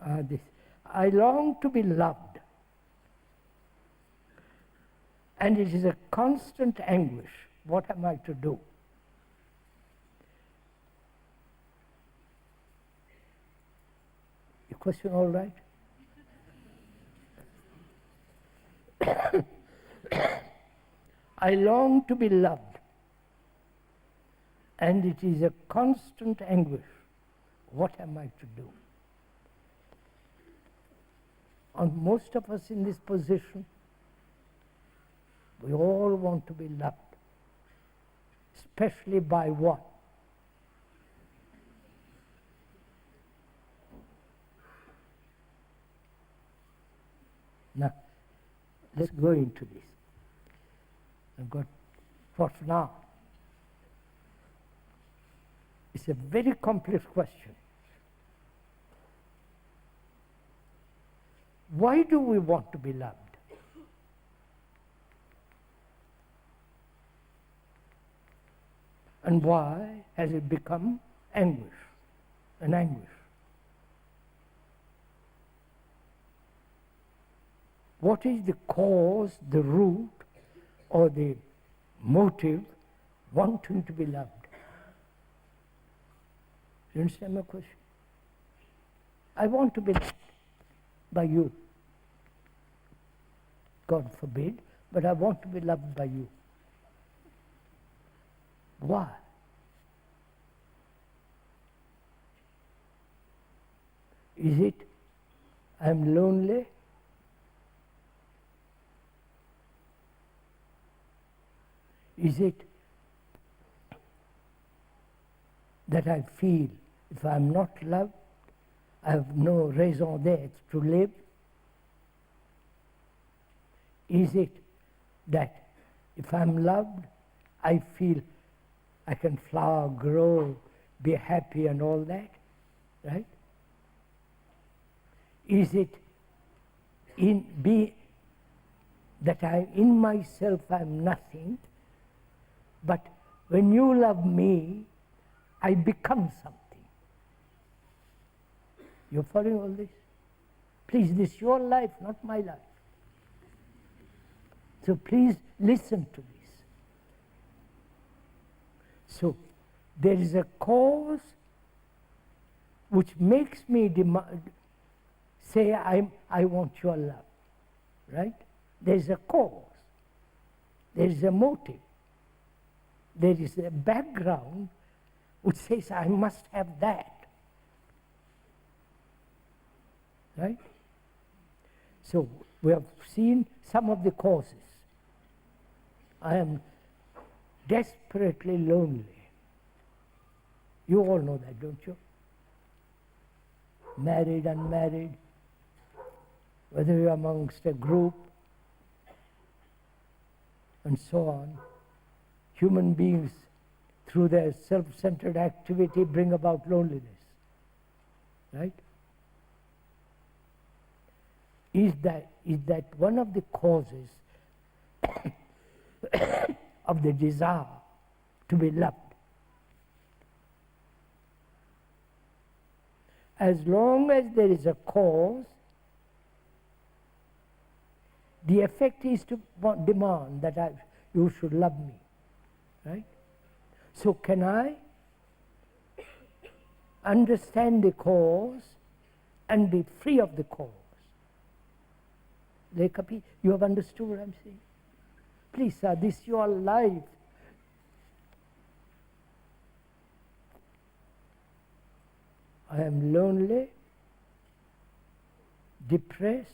This. I long to be loved, and it is a constant anguish. What am I to do? Your question all right? I long to be loved, and it is a constant anguish. What am I to do? And most of us in this position, we all want to be loved, especially by what? Now, let's go into this. I've got what now? It's a very complex question. Why do we want to be loved? And why has it become anguish, an anguish? What is the cause, the root, or the motive wanting to be loved? You understand my question? I want to be loved by you. God forbid, but I want to be loved by you. Why? Is it I'm lonely? Is it that I feel if I'm not loved, I have no raison d'être to live? Is it that if I'm loved, I feel I can flower, grow, be happy and all that, right? Is it that in myself I'm nothing, but when you love me, I become something? You're following all this? Please, this is your life, not my life. So please listen to this. So there is a cause which makes me say I want your love, right? There is a cause. There is a motive. There is a background which says I must have that. Right? So we have seen some of the causes. I am desperately lonely. You all know that, don't you? Married, unmarried, whether you're amongst a group, and so on. Human beings, through their self-centered activity, bring about loneliness. Right? Is that one of the causes of the desire to be loved? As long as there is a cause, the effect is to demand that you should love me, right? So can I understand the cause and be free of the cause? You have understood what I'm saying? Please, sir, this is your life. I am lonely, depressed,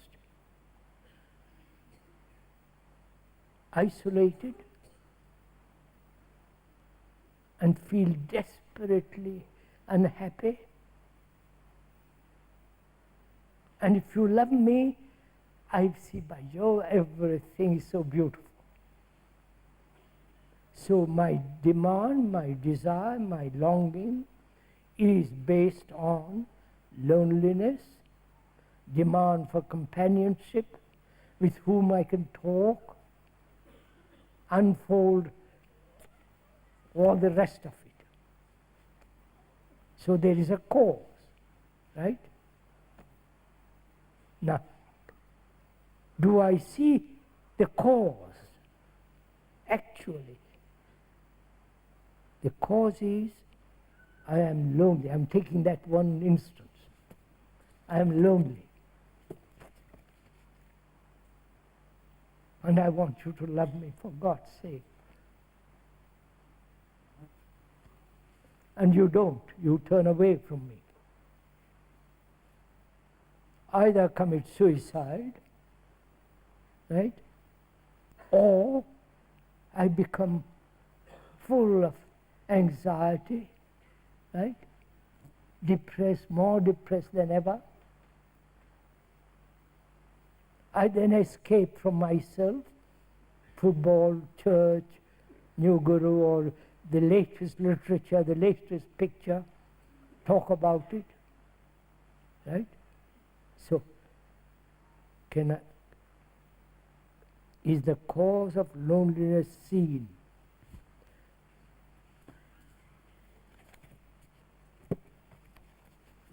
isolated, and feel desperately unhappy. And if you love me, I see by you everything is so beautiful. So my demand, my desire, my longing is based on loneliness, demand for companionship with whom I can talk, unfold all the rest of it. So there is a cause, right? Now, do I see the cause? Actually, the cause is I am lonely. I'm taking that one instance. I am lonely. And I want you to love me for God's sake. And you don't. You turn away from me. Either commit suicide, right? Or I become full of anxiety, right? Depressed, more depressed than ever. I then escape from myself, football, church, new guru, or the latest literature, the latest picture, talk about it, right? So, is the cause of loneliness seen?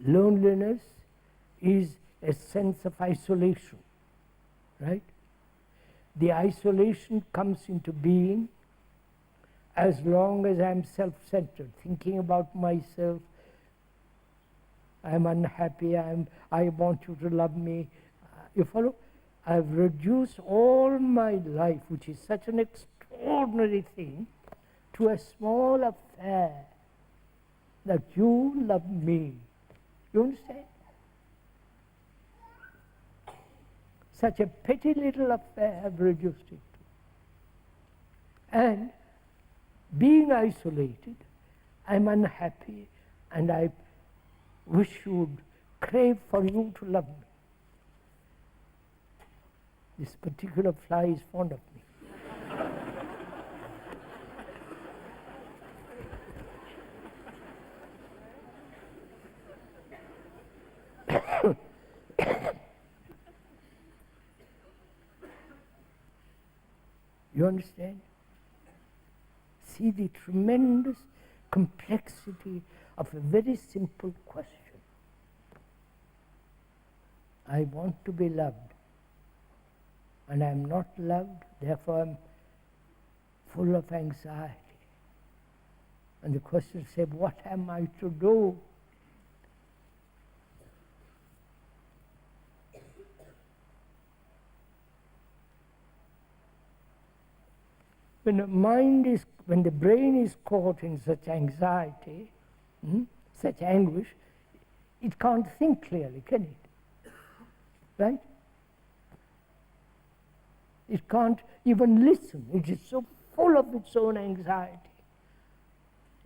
Loneliness is a sense of isolation, right? The isolation comes into being as long as I'm self-centered, thinking about myself. I'm unhappy, I want you to love me. You follow? I've reduced all my life, which is such an extraordinary thing, to a small affair that you love me. You understand? Such a petty little affair I've reduced it to. And being isolated, I'm unhappy, and I wish you would crave for you to love me. This particular fly is fond of me. You understand? See the tremendous complexity of a very simple question. I want to be loved, and I'm not loved, therefore I'm full of anxiety. And the question said, what am I to do? When the brain is caught in such anxiety, such anguish, it can't think clearly, can it? Right? It can't even listen. It is so full of its own anxiety,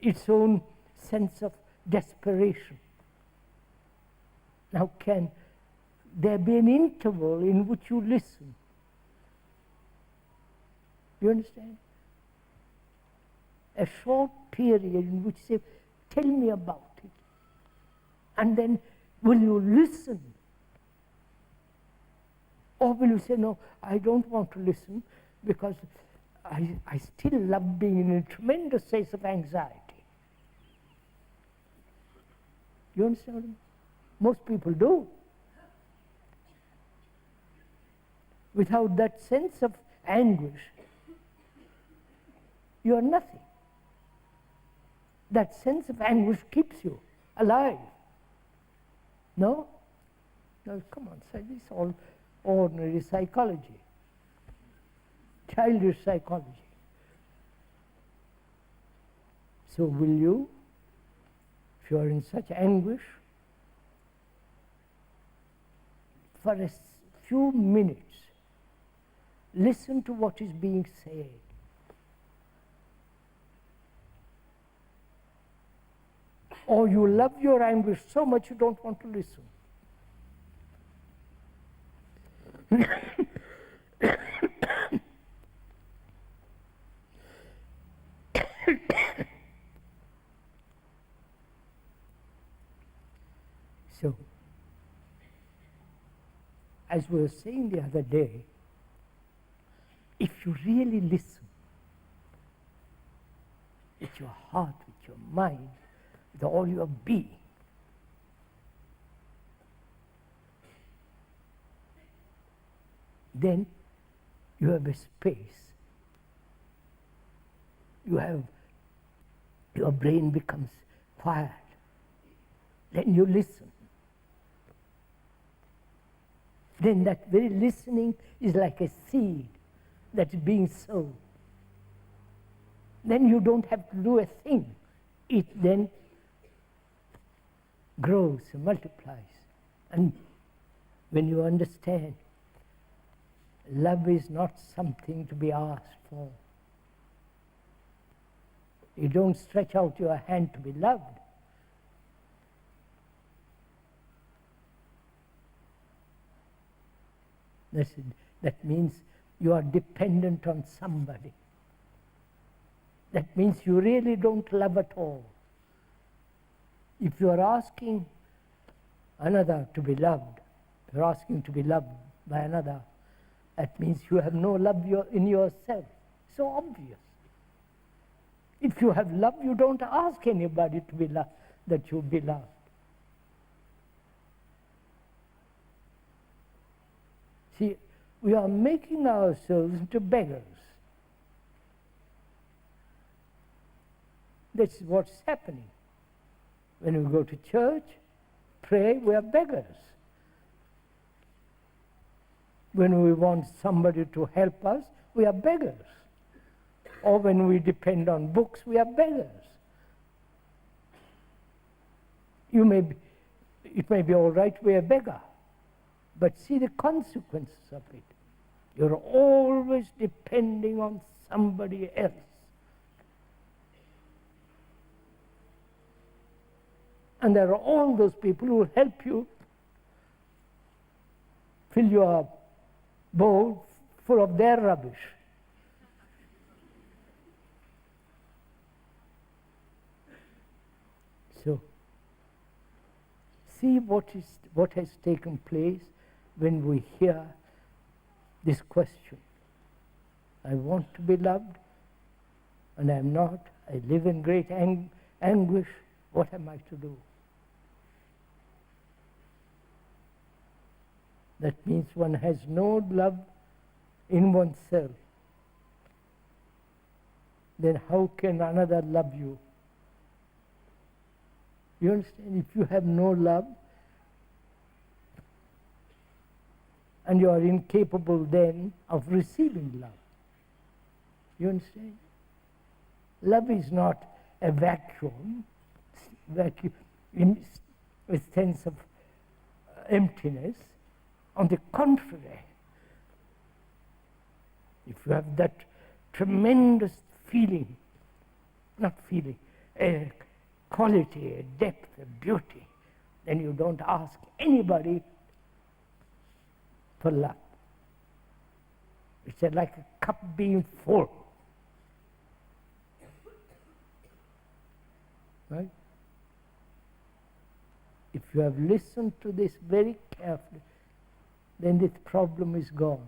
its own sense of desperation. Now, can there be an interval in which you listen? You understand? A short period in which you say, tell me about it. And then will you listen? Or will you say, no, I don't want to listen because I still love being in a tremendous sense of anxiety. You understand what I mean? Most people do. Without that sense of anguish, you are nothing. That sense of anguish keeps you alive. No? No, come on, say this is all ordinary psychology, childish psychology. So will you, if you are in such anguish, for a few minutes, listen to what is being said? Or you love your anguish so much you don't want to listen. So, as we were saying the other day, if you really listen with your heart, with your mind, with all your being, then you have a space. Your brain becomes quiet. Then you listen. Then that very listening is like a seed that's being sown. Then you don't have to do a thing. It then grows and multiplies. And when you understand, love is not something to be asked for. You don't stretch out your hand to be loved. That means you are dependent on somebody. That means you really don't love at all. If you are asking another to be loved, you're asking to be loved by another, that means you have no love in yourself. So obvious. If you have love, you don't ask anybody to be loved, that you be loved. See, we are making ourselves into beggars. That's what's happening. When we go to church, pray, we are beggars. When we want somebody to help us, we are beggars. Or when we depend on books, we are beggars. It may be all right, we're a beggar. But see the consequences of it. You're always depending on somebody else. And there are all those people who will help you fill your bowl full of their rubbish. So, see what has taken place when we hear this question. I want to be loved, and I am not. I live in great anguish. What am I to do? That means one has no love in oneself. Then how can another love you? You understand? If you have no love, and you are incapable then of receiving love. You understand? Love is not a vacuum in a sense of emptiness. On the contrary, if you have that tremendous feeling, a quality, a depth, a beauty, then you don't ask anybody for love. It's like a cup being full. Right? If you have listened to this very carefully, then this problem is gone.